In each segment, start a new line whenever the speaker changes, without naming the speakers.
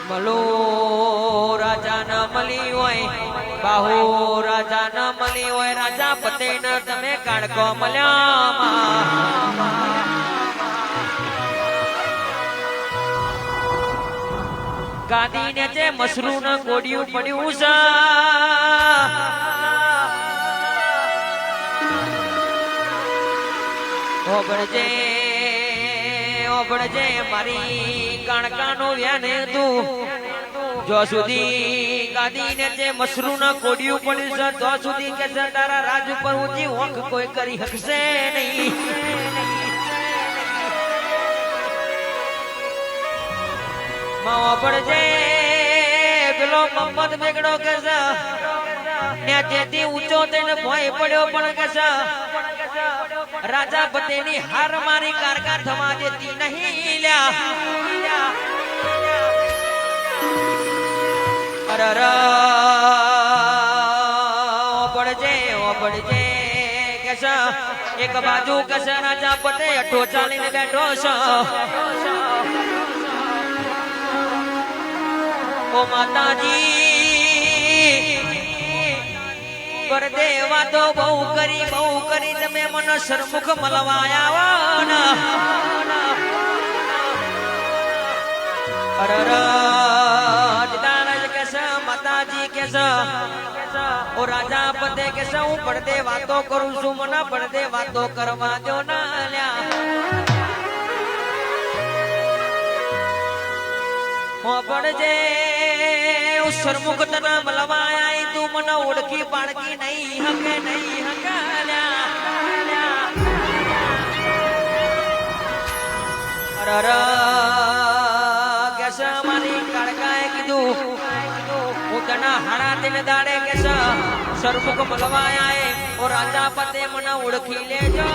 મલો રાજા ન મળી હોય બાહુ રાજા ન મળી હોય રાજા પતે ન તમે કાળકો મળ્યા ગાદી ને જે મસરૂ ન ગોડિયું પડ્યું છે ઓબળજે ઓબળજે મારી કાણકાનું વ્યાને તું જો સુધી ગાદી ને જે મસરૂ ન ગોડિયું પડ્યું છે તો સુધી કે તારા રાજ ઉપર ઊંચી ઓંખ કોઈ કરી શકશે નહીં માવા પડજે પેલો મમ્મદ બેગડો કે છે ને તેથી ઊંચો થઈને ભોય પડ્યો પણ કે છે રાજા પતેની હાર મારી કારકા થવા દેતી નહીં લ્યા અરર પડજે કે છે એક બાજુ કે છે રાજા પતે અઠો ચાલીને બેઠો છે ઓ માતાજી પર દેવા તો બહુ કરી તમે મને સરમુખ મળવાયા અરર કે છે માતાજી કે છે ઓ રાજા પતે કે છે હું પડદે વાતો કરું છું મને પડદે વાતો કરવા દો ના લ્યા પડજે સરમુખ તને મળવાયા તું મને ઓળખી પાડકી નહીં હકે અરર કેસ મારી કાળકાએ કીધું હું તને હાડા દિન દાડે કેસ સરમુખ મળવાયા ઓ રાજા પતે મને ઓળખી લેજો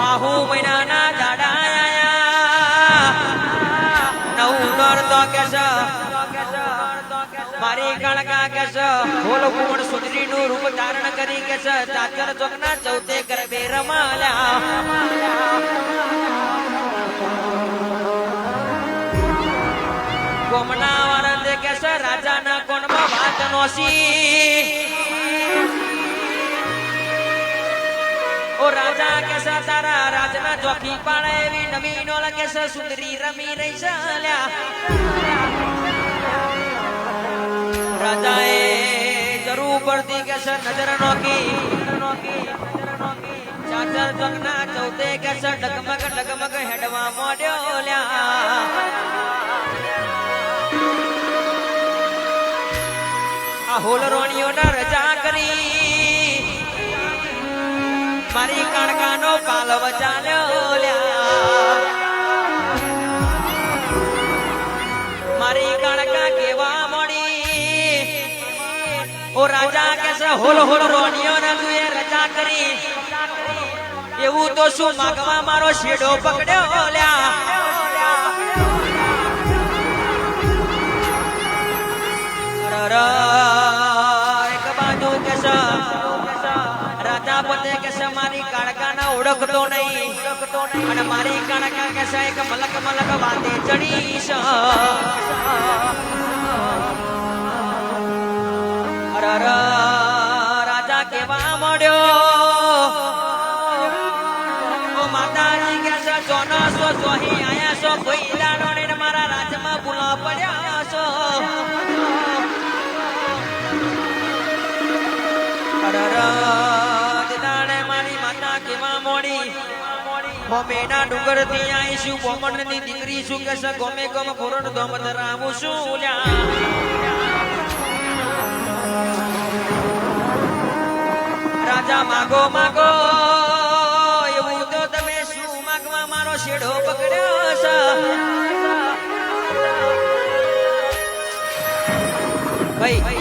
આહુ મહિનાના દાડા મારી કાળકા કે છે હોલ કુંવર સુંદરી નું રૂપ ધારણ કરી કે છે ચાચર ચોકના ચૌથે ગરબે રમાલ્યા ગોમના વારંદે કે છે રાજાના કોણમાં વાત નોસી ઓ રાજા કે છે તારા રાજના ચોકી પાડે એવી નવી નો લાગે છે સુંદરી રમી રહી છે રાજાએ જરૂર પડતી કે છે નજર નોકી ચાચર ચોકના ચૌથે કે છે ડગમગ હેડવા મોડ્યો લ્યા આ હોલ રોણીઓના રજા કરી મારી કાણકાનો પાલવ ચાલ્યો લ્યા મારી કાણકા કેવા મળી ઓ રાજા કે છે હોલ રોણીઓ ને તુએ રજા કરી એવું તો શું માગવા મારો શેડો પકડ્યો લ્યા એક બાજુ કે છે રાજા પતે કે છે મારી કાળકાના ઓળખતો નહીં અને મારી કાળકા કે છે એક મલક વાતે ચડી છે અરર રાજા કેવા મળ્યો ઓ માતાજી કે છે જોનો સો જોહી આયા છો કોઈ દાડો ને મારા રાજમાં ભૂલા પડ્યા છો અરર મેના ડુંગર થી આવીશું બોમણ ની દીકરી શું કે છે ગમે ગમ પૂરણ દમ ધરાવું છું રાજા માગો એવું તો તમે શું માગવા મારો શેડો પકડ્યો છે ભાઈ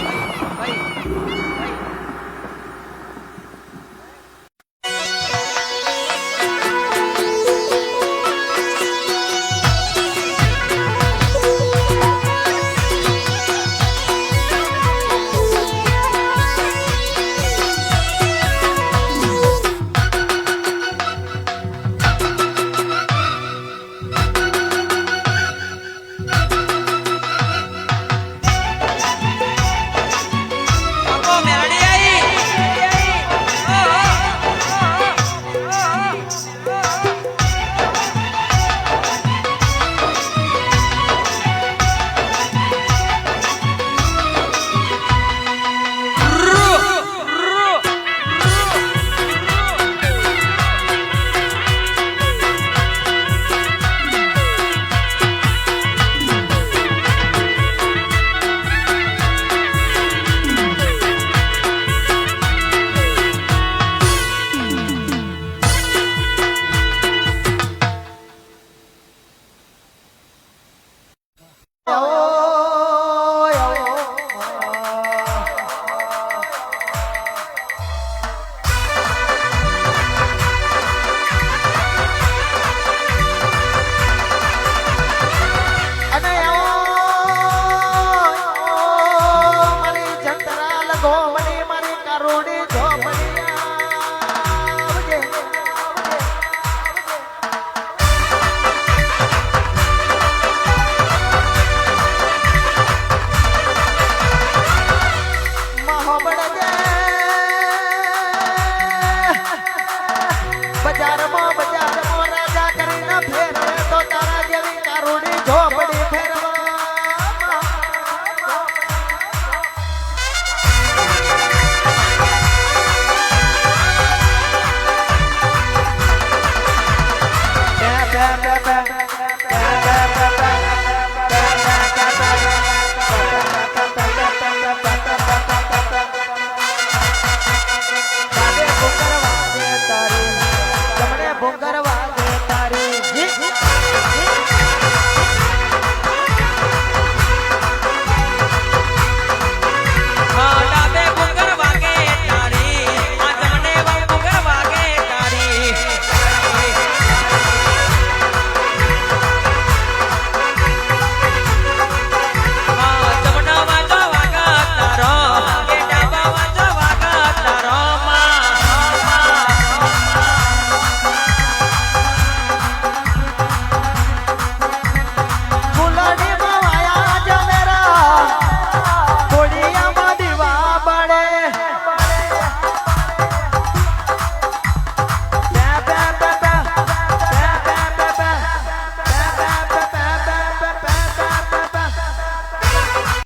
ટાટા